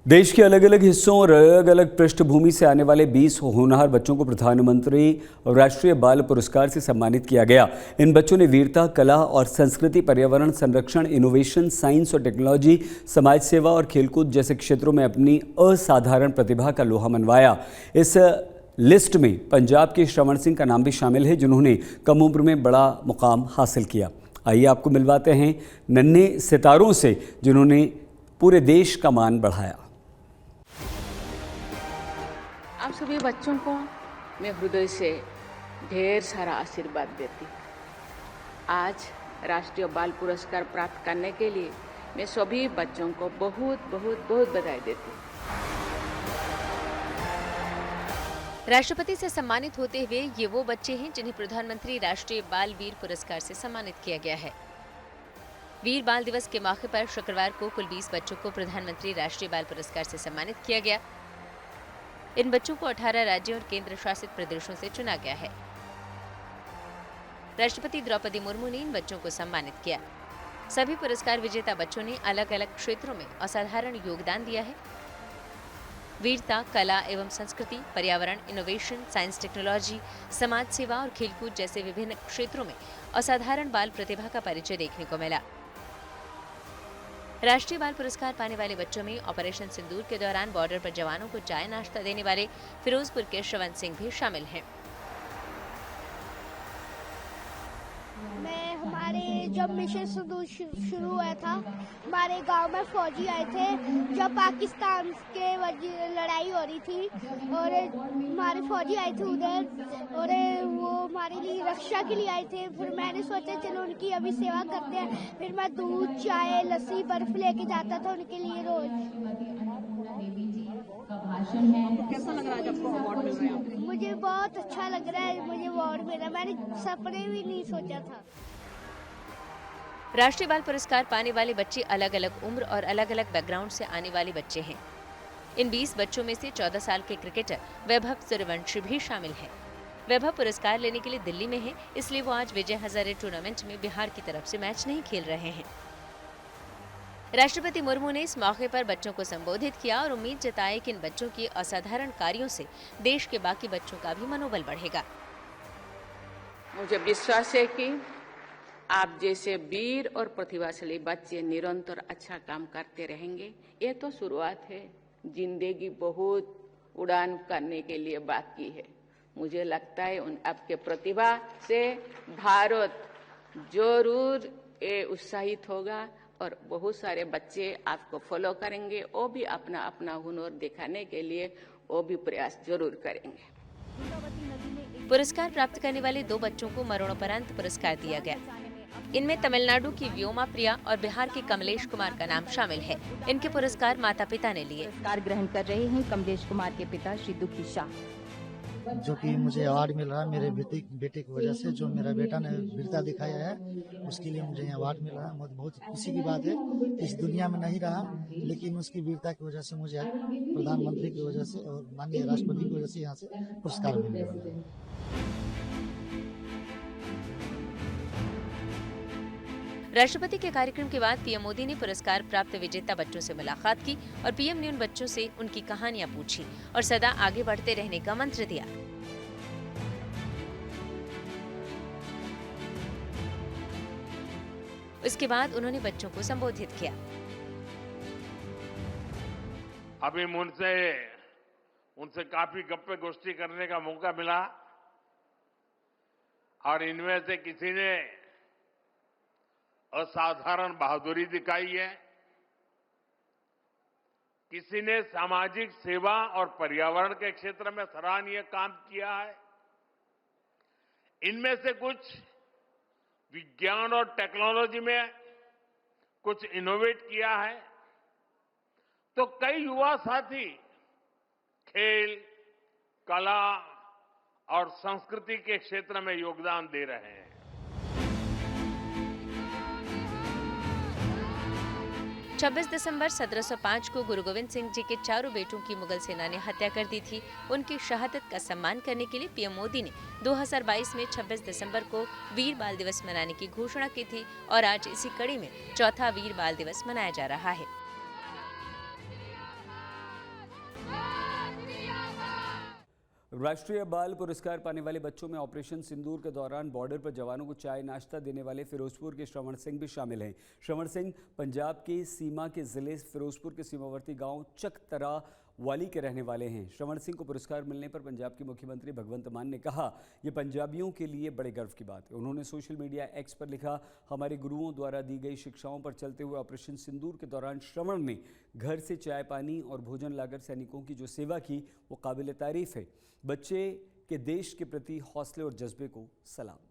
देश के अलग अलग हिस्सों और अलग अलग पृष्ठभूमि से आने वाले 20 होनहार बच्चों को प्रधानमंत्री राष्ट्रीय बाल पुरस्कार से सम्मानित किया गया। इन बच्चों ने वीरता, कला और संस्कृति, पर्यावरण संरक्षण, इनोवेशन, साइंस और टेक्नोलॉजी, समाज सेवा और खेलकूद जैसे क्षेत्रों में अपनी असाधारण प्रतिभा का लोहा मनवाया। इस लिस्ट में पंजाब के श्रवण सिंह का नाम भी शामिल है, जिन्होंने कम उम्र में बड़ा मुकाम हासिल किया। आइए आपको मिलवाते हैं नन्हे सितारों से, जिन्होंने पूरे देश का मान बढ़ाया। आप सभी बच्चों को मैं हृदय से ढेर सारा आशीर्वाद देती हूँ। आज राष्ट्रीय बाल पुरस्कार प्राप्त करने के लिए मैं सभी बच्चों को बहुत बहुत बहुत बधाई देती हूँ। राष्ट्रपति से सम्मानित होते हुए ये वो बच्चे हैं जिन्हें प्रधानमंत्री राष्ट्रीय बाल वीर पुरस्कार से सम्मानित किया गया है। वीर बाल दिवस के मौके पर शुक्रवार को कुल 20 बच्चों को प्रधानमंत्री राष्ट्रीय बाल पुरस्कार से सम्मानित किया गया। इन बच्चों को 18 राज्यों और केंद्र शासित प्रदेशों से चुना गया है। राष्ट्रपति द्रौपदी मुर्मू ने इन बच्चों को सम्मानित किया। सभी पुरस्कार विजेता बच्चों ने अलग अलग क्षेत्रों में असाधारण योगदान दिया है। वीरता, कला एवं संस्कृति, पर्यावरण, इनोवेशन, साइंस, टेक्नोलॉजी, समाज सेवा और खेलकूद जैसे विभिन्न क्षेत्रों में असाधारण बाल प्रतिभा का परिचय देखने को मिला। राष्ट्रीय बाल पुरस्कार पाने वाले बच्चों में ऑपरेशन सिंदूर के दौरान बॉर्डर पर जवानों को चाय नाश्ता देने वाले फिरोजपुर के श्रवण सिंह भी शामिल हैं। हमारे जब मिशन सिंदूर शुरू हुआ था, हमारे गांव में फौजी आए थे जब पाकिस्तान के लड़ाई हो रही थी, और हमारे फौजी आए थे उधर, और वो हमारे लिए रक्षा के लिए आए थे। फिर मैंने सोचा चलो उनकी अभी सेवा करते हैं। फिर मैं दूध, चाय, लस्सी, बर्फ लेके जाता था उनके लिए रोज। कैसा लग रहा है जब आपको अवार्ड मिल रहा है? मुझे बहुत अच्छा लग रहा है, मुझे अवार्ड मिला, मैंने सपने भी नहीं सोचा था। राष्ट्रीय बाल पुरस्कार पाने वाले बच्चे अलग अलग उम्र और अलग अलग बैकग्राउंड से आने वाले बच्चे हैं। इन 20 बच्चों में से 14 साल के क्रिकेटर वैभव सूर्यवंशी भी शामिल हैं। वैभव पुरस्कार लेने के लिए दिल्ली में है, इसलिए वो आज विजय हजारे टूर्नामेंट में बिहार की तरफ से मैच नहीं खेल रहे हैं। राष्ट्रपति मुर्मू ने इस मौके पर बच्चों को संबोधित किया और उम्मीद जताई कि इन बच्चों के असाधारण कार्यों से देश के बाकी बच्चों का भी मनोबल बढ़ेगा। मुझे विश्वास है कि आप जैसे वीर और प्रतिभाशाली बच्चे निरंतर अच्छा काम करते रहेंगे। ये तो शुरुआत है, जिंदगी बहुत उड़ान करने के लिए बाकी है। मुझे लगता है उन आपके प्रतिभा से भारत जरूर उत्साहित होगा और बहुत सारे बच्चे आपको फॉलो करेंगे। वो भी अपना अपना हुनर दिखाने के लिए वो भी प्रयास जरूर करेंगे। पुरस्कार प्राप्त करने वाले 2 बच्चों को मरणोपरांत पुरस्कार दिया गया। इनमें तमिलनाडु की व्योमा प्रिया और बिहार के कमलेश कुमार का नाम शामिल है। इनके पुरस्कार माता पिता ने लिए। पुरस्कार ग्रहण कर रहे हैं कमलेश कुमार के पिता श्री दुखी शाह, जो कि मुझे अवार्ड मिल रहा है मेरे बेटे की वजह से। जो मेरा बेटा ने वीरता दिखाया है उसके लिए मुझे अवार्ड मिल रहा है। बहुत खुशी की बात है। इस दुनिया में नहीं रहा, लेकिन उसकी वीरता की वजह से मुझे प्रधानमंत्री की वजह से और माननीय राष्ट्रपति की वजह से यहाँ से पुरस्कार मिल रहा है। राष्ट्रपति के कार्यक्रम के बाद पीएम मोदी ने पुरस्कार प्राप्त विजेता बच्चों से मुलाकात की और पीएम ने उन बच्चों से उनकी कहानियां पूछी और सदा आगे बढ़ते रहने का मंत्र दिया। उसके बाद उन्होंने बच्चों को संबोधित किया। अभी उनसे काफी गप्पे गोष्ठी करने का मौका मिला और इनमें से किसी ने असाधारण बहादुरी दिखाई है, किसी ने सामाजिक सेवा और पर्यावरण के क्षेत्र में सराहनीय काम किया है। इनमें से कुछ विज्ञान और टेक्नोलॉजी में कुछ इनोवेट किया है, तो कई युवा साथी खेल, कला और संस्कृति के क्षेत्र में योगदान दे रहे हैं। 26 दिसंबर 1705 को गुरु गोविंद सिंह जी के चारों बेटों की मुगल सेना ने हत्या कर दी थी। उनकी शहादत का सम्मान करने के लिए पीएम मोदी ने 2022 में 26 दिसंबर को वीर बाल दिवस मनाने की घोषणा की थी और आज इसी कड़ी में चौथा वीर बाल दिवस मनाया जा रहा है। राष्ट्रीय बाल पुरस्कार पाने वाले बच्चों में ऑपरेशन सिंदूर के दौरान बॉर्डर पर जवानों को चाय नाश्ता देने वाले फिरोजपुर के श्रवण सिंह भी शामिल हैं। श्रवण सिंह पंजाब के सीमा के जिले फिरोजपुर के सीमावर्ती गांव चकतरा वाली के रहने वाले हैं। श्रवण सिंह को पुरस्कार मिलने पर पंजाब के मुख्यमंत्री भगवंत मान ने कहा, ये पंजाबियों के लिए बड़े गर्व की बात है। उन्होंने सोशल मीडिया एक्स पर लिखा, हमारे गुरुओं द्वारा दी गई शिक्षाओं पर चलते हुए ऑपरेशन सिंदूर के दौरान श्रवण ने घर से चाय पानी और भोजन लाकर सैनिकों की जो सेवा की वो काबिल तारीफ है। बच्चे के देश के प्रति हौसले और जज्बे को सलाम।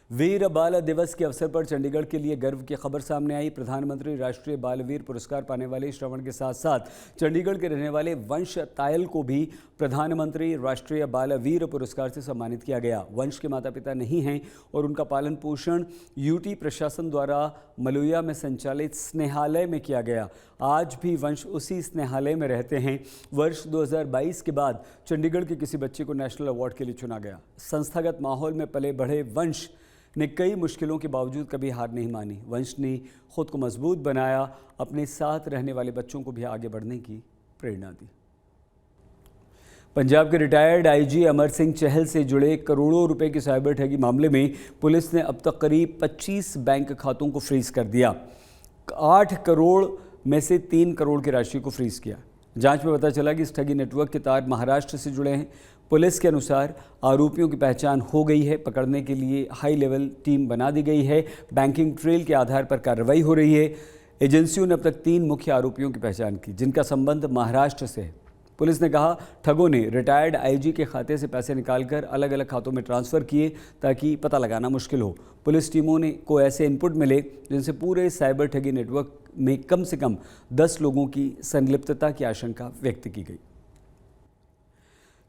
वीर बाल दिवस के अवसर पर चंडीगढ़ के लिए गर्व की खबर सामने आई। प्रधानमंत्री राष्ट्रीय बाल वीर पुरस्कार पाने वाले श्रवण के साथ साथ चंडीगढ़ के रहने वाले वंश तायल को भी प्रधानमंत्री राष्ट्रीय बाल वीर पुरस्कार से सम्मानित किया गया। वंश के माता पिता नहीं हैं और उनका पालन पोषण यूटी प्रशासन द्वारा मलुया में संचालित स्नेहालय में किया गया। आज भी वंश उसी स्नेहालय में रहते हैं। वर्ष 2022 के बाद चंडीगढ़ के किसी बच्चे को नेशनल अवार्ड के लिए चुना गया। संस्थागत माहौल में पले बढ़े वंश ने कई मुश्किलों के बावजूद कभी हार नहीं मानी। वंश ने खुद को मजबूत बनाया, अपने साथ रहने वाले बच्चों को भी आगे बढ़ने की प्रेरणा दी। पंजाब के रिटायर्ड आईजी अमर सिंह चहल से जुड़े करोड़ों रुपए की साइबर ठगी मामले में पुलिस ने अब तक करीब 25 बैंक खातों को फ्रीज कर दिया। 8 करोड़ में से 3 करोड़ की राशि को फ्रीज किया। जांच में पता चला कि इस ठगी नेटवर्क के तार महाराष्ट्र से जुड़े हैं। पुलिस के अनुसार आरोपियों की पहचान हो गई है। पकड़ने के लिए हाई लेवल टीम बना दी गई है। बैंकिंग ट्रेल के आधार पर कार्रवाई हो रही है। एजेंसियों ने अब तक 3 मुख्य आरोपियों की पहचान की जिनका संबंध महाराष्ट्र से है। पुलिस ने कहा, ठगों ने रिटायर्ड आईजी के खाते से पैसे निकालकर अलग अलग खातों में ट्रांसफ़र किए ताकि पता लगाना मुश्किल हो। पुलिस टीमों को ऐसे इनपुट मिले जिनसे पूरे साइबर ठगी नेटवर्क में कम से कम 10 लोगों की संलिप्तता की आशंका व्यक्त की गई।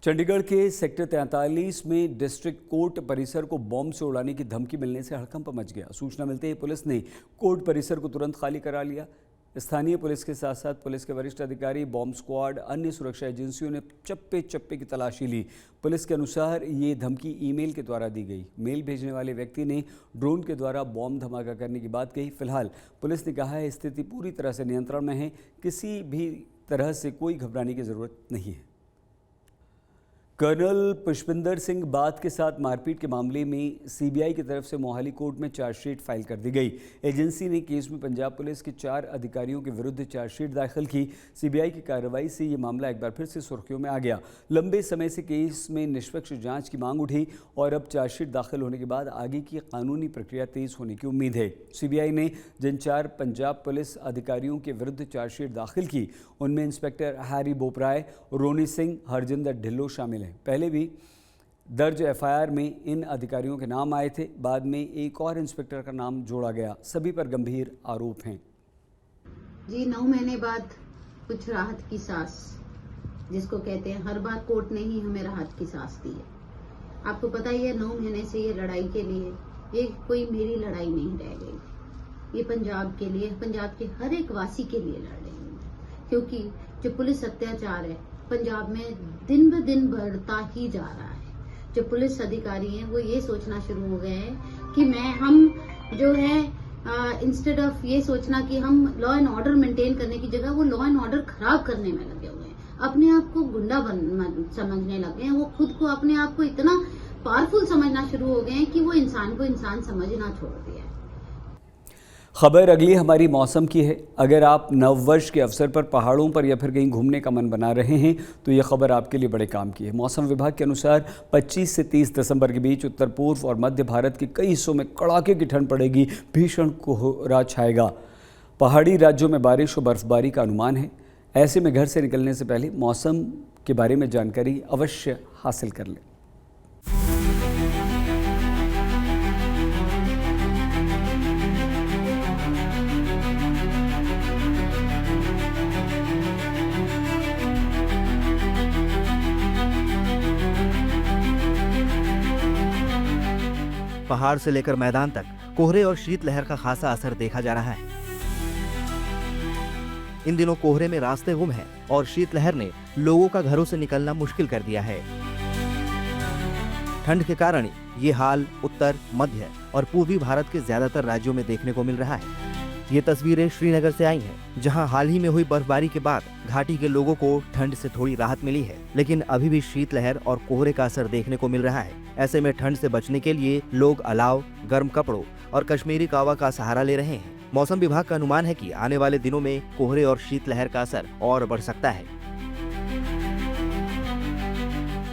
चंडीगढ़ के सेक्टर 43 में डिस्ट्रिक्ट कोर्ट परिसर को बॉम्ब से उड़ाने की धमकी मिलने से हड़कंप मच गया। सूचना मिलते ही पुलिस ने कोर्ट परिसर को तुरंत खाली करा लिया। स्थानीय पुलिस के साथ साथ पुलिस के वरिष्ठ अधिकारी, बॉम्ब स्क्वाड, अन्य सुरक्षा एजेंसियों ने चप्पे चप्पे की तलाशी ली। पुलिस के अनुसार ये धमकी ईमेल के द्वारा दी गई। मेल भेजने वाले व्यक्ति ने ड्रोन के द्वारा बॉम्ब धमाका करने की बात कही। फिलहाल पुलिस ने कहा है स्थिति पूरी तरह से नियंत्रण में है, किसी भी तरह से कोई घबराने की जरूरत नहीं है। कर्नल पुष्पिंदर सिंह बात के साथ मारपीट के मामले में सीबीआई की तरफ से मोहाली कोर्ट में चार्जशीट फाइल कर दी गई। एजेंसी ने केस में पंजाब पुलिस के 4 अधिकारियों के विरुद्ध चार्जशीट दाखिल की। सीबीआई की कार्रवाई से ये मामला एक बार फिर से सुर्खियों में आ गया। लंबे समय से केस में निष्पक्ष जांच की मांग उठी और अब चार्जशीट दाखिल होने के बाद आगे की कानूनी प्रक्रिया तेज होने की उम्मीद है। सीबीआई ने जिन 4 पंजाब पुलिस अधिकारियों के विरुद्ध चार्जशीट दाखिल की उनमें इंस्पेक्टर हैरी बोपराय, रोनी सिंह, हरजिंदर ढिल्लो शामिल। पहले भी दर्ज एफआईआर में इन अधिकारियों के नाम आए थे। बाद में एक और इंस्पेक्टर का नाम जोड़ा गया। सभी पर गंभीर आरोप हैं। जी 9 महीने बाद कुछ राहत की सांस, जिसको कहते हैं, हर बार कोर्ट ने ही हमें राहत की सांस दी है। आपको पता ही है 9 महीने से ये लड़ाई के लिए, ये कोई मेरी लड़ाई नहीं रह गई। ये पंजाब के लिए, पंजाब के हर एक वासी के लिए लड़ रही हूँ, क्योंकि जो पुलिस अत्याचार है पंजाब में दिन ब दिन बढ़ता ही जा रहा है। जो पुलिस अधिकारी हैं वो ये सोचना शुरू हो गए हैं कि हम जो है इंस्टेड ऑफ ये सोचना कि हम लॉ एंड ऑर्डर मेंटेन करने की जगह वो लॉ एंड ऑर्डर खराब करने में लगे हुए हैं। अपने आप को गुंडा समझने लगे हैं। वो खुद को, अपने आप को इतना पावरफुल समझना शुरू हो गए हैं कि वो इंसान को इंसान समझना छोड़ दिया है। खबर अगली हमारी मौसम की है। अगर आप नववर्ष के अवसर पर पहाड़ों पर या फिर कहीं घूमने का मन बना रहे हैं तो ये खबर आपके लिए बड़े काम की है। मौसम विभाग के अनुसार 25 से 30 दिसंबर के बीच उत्तर पूर्व और मध्य भारत के कई हिस्सों में कड़ाके की ठंड पड़ेगी। भीषण कोहरा छाएगा। पहाड़ी राज्यों में बारिश और बर्फबारी का अनुमान है। ऐसे में घर से निकलने से पहले मौसम के बारे में जानकारी अवश्य हासिल कर लें। पहाड़ से लेकर मैदान तक कोहरे और शीतलहर का खासा असर देखा जा रहा है। इन दिनों कोहरे में रास्ते गुम हैं और शीतलहर ने लोगों का घरों से निकलना मुश्किल कर दिया है। ठंड के कारण ये हाल उत्तर, मध्य और पूर्वी भारत के ज्यादातर राज्यों में देखने को मिल रहा है। ये तस्वीरें श्रीनगर से आई हैं, जहां हाल ही में हुई बर्फबारी के बाद घाटी के लोगों को ठंड से थोड़ी राहत मिली है, लेकिन अभी भी शीतलहर और कोहरे का असर देखने को मिल रहा है। ऐसे में ठंड से बचने के लिए लोग अलाव, गर्म कपड़ों और कश्मीरी कावा का सहारा ले रहे हैं। मौसम विभाग का अनुमान है कि आने वाले दिनों में कोहरे और शीतलहर का असर और बढ़ सकता है।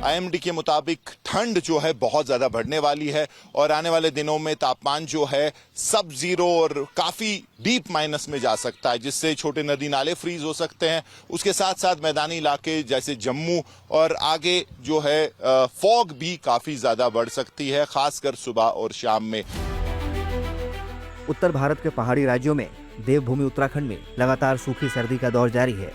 IMD के मुताबिक ठंड जो है बहुत ज्यादा बढ़ने वाली है और आने वाले दिनों में तापमान जो है सब जीरो और काफी डीप माइनस में जा सकता है, जिससे छोटे नदी नाले फ्रीज हो सकते हैं। उसके साथ साथ मैदानी इलाके जैसे जम्मू और आगे जो है फॉग भी काफी ज्यादा बढ़ सकती है, खासकर सुबह और शाम में। उत्तर भारत के पहाड़ी राज्यों में देवभूमि उत्तराखंड में लगातार सूखी सर्दी का दौर जारी है।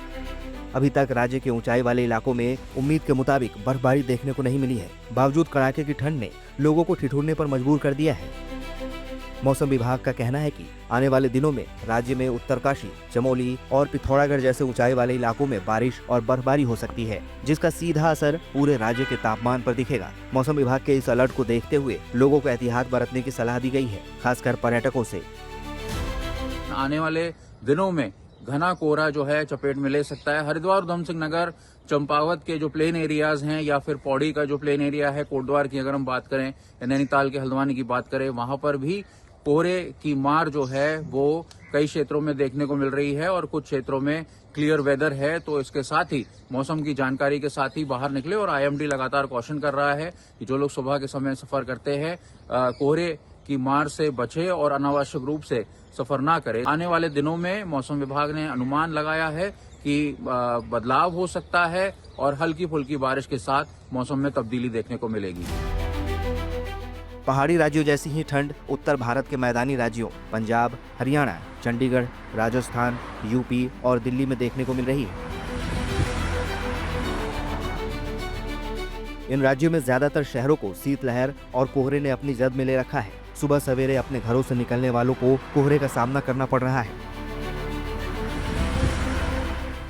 अभी तक राज्य के ऊंचाई वाले इलाकों में उम्मीद के मुताबिक बर्फबारी देखने को नहीं मिली है। बावजूद कड़ाके की ठंड ने लोगों को ठिठुरने पर मजबूर कर दिया है। मौसम विभाग का कहना है कि आने वाले दिनों में राज्य में उत्तरकाशी, चमोली और पिथौरागढ़ जैसे ऊंचाई वाले इलाकों में बारिश और बर्फबारी हो सकती है, जिसका सीधा असर पूरे राज्य के तापमान पर दिखेगा। मौसम विभाग के इस अलर्ट को देखते हुए लोगों को एहतियात बरतने की सलाह दी गई है, खासकर पर्यटकों से। आने वाले दिनों में घना कोहरा जो है चपेट में ले सकता है। हरिद्वार, उधम सिंह नगर, चंपावत के जो प्लेन एरियाज हैं या फिर पौड़ी का जो प्लेन एरिया है, कोटद्वार की अगर हम बात करें या नैनीताल के हल्द्वानी की बात करें, वहां पर भी कोहरे की मार जो है वो कई क्षेत्रों में देखने को मिल रही है और कुछ क्षेत्रों में क्लियर वेदर है। तो इसके साथ ही मौसम की जानकारी के साथ ही बाहर निकले और IMD लगातार कॉशन कर रहा है कि जो लोग सुबह के समय सफर करते हैं कोहरे की मार से बचे और अनावश्यक रूप से सफर ना करें। आने वाले दिनों में मौसम विभाग ने अनुमान लगाया है कि बदलाव हो सकता है और हल्की फुल्की बारिश के साथ मौसम में तब्दीली देखने को मिलेगी। पहाड़ी राज्यों जैसी ही ठंड उत्तर भारत के मैदानी राज्यों पंजाब, हरियाणा, चंडीगढ़, राजस्थान, यूपी और दिल्ली में देखने को मिल रही है। इन राज्यों में ज्यादातर शहरों को शीतलहर और कोहरे ने अपनी जद में ले रखा है। सुबह सवेरे अपने घरों से निकलने वालों को कोहरे का सामना करना पड़ रहा है।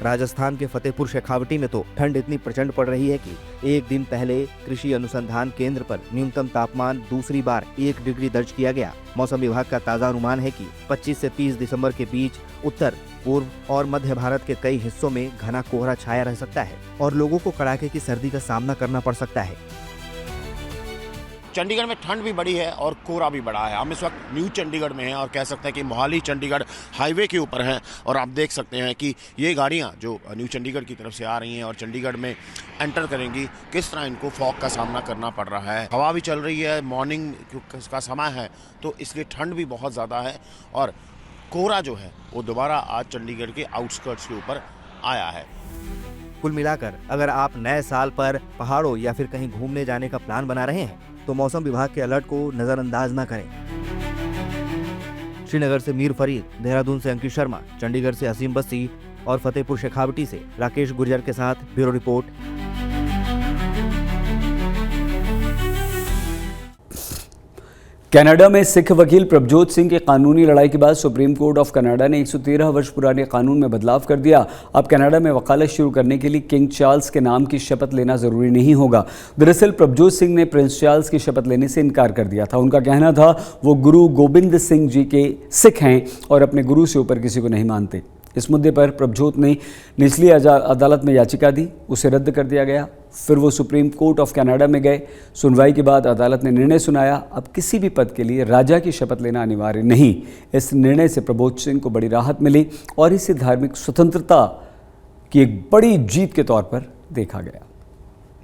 राजस्थान के फतेहपुर शेखावटी में तो ठंड इतनी प्रचंड पड़ रही है कि एक दिन पहले कृषि अनुसंधान केंद्र पर न्यूनतम तापमान दूसरी बार 1 डिग्री दर्ज किया गया। मौसम विभाग का ताजा अनुमान है कि 25 से 30 दिसंबर के बीच उत्तर, पूर्व और मध्य भारत के कई हिस्सों में घना कोहरा छाया रह सकता है और लोगों को कड़ाके की सर्दी का सामना करना पड़ सकता है। चंडीगढ़ में ठंड भी बढ़ी है और कोहरा भी बढ़ा है। हम इस वक्त न्यू चंडीगढ़ में हैं और कह सकते हैं कि मोहाली चंडीगढ़ हाईवे के ऊपर है और आप देख सकते हैं कि ये गाड़ियां जो न्यू चंडीगढ़ की तरफ से आ रही हैं और चंडीगढ़ में एंटर करेंगी, किस तरह इनको फॉग का सामना करना पड़ रहा है। हवा भी चल रही है, मॉर्निंग का समय है तो इसलिए ठंड भी बहुत ज़्यादा है और कोहरा जो है वो दोबारा आज चंडीगढ़ के आउटस्कर्ट्स के ऊपर आया है। कुल मिलाकर अगर आप नए साल पर पहाड़ों या फिर कहीं घूमने जाने का प्लान बना रहे हैं तो मौसम विभाग के अलर्ट को नजरअंदाज न करें। श्रीनगर से मीर फरीद, देहरादून से अंकित शर्मा, चंडीगढ़ से असीम बस्सी और फतेहपुर शेखावटी से राकेश गुर्जर के साथ ब्यूरो रिपोर्ट। कनाडा में सिख वकील प्रभजोत सिंह की कानूनी लड़ाई के बाद सुप्रीम कोर्ट ऑफ कनाडा ने 113 वर्ष पुराने कानून में बदलाव कर दिया। अब कनाडा में वकालत शुरू करने के लिए किंग चार्ल्स के नाम की शपथ लेना जरूरी नहीं होगा। दरअसल प्रभजोत सिंह ने प्रिंस चार्ल्स की शपथ लेने से इनकार कर दिया था। उनका कहना था वो गुरु गोबिंद सिंह जी के सिख हैं और अपने गुरु से ऊपर किसी को नहीं मानते। इस मुद्दे पर प्रभजोत ने निचली अदालत में याचिका दी, उसे रद्द कर दिया गया। फिर वो सुप्रीम कोर्ट ऑफ कनाडा में गए। सुनवाई के बाद अदालत ने निर्णय सुनाया, अब किसी भी पद के लिए राजा की शपथ लेना अनिवार्य नहीं। इस निर्णय से प्रभजोत सिंह को बड़ी राहत मिली और इसे धार्मिक स्वतंत्रता की एक बड़ी जीत के तौर पर देखा गया।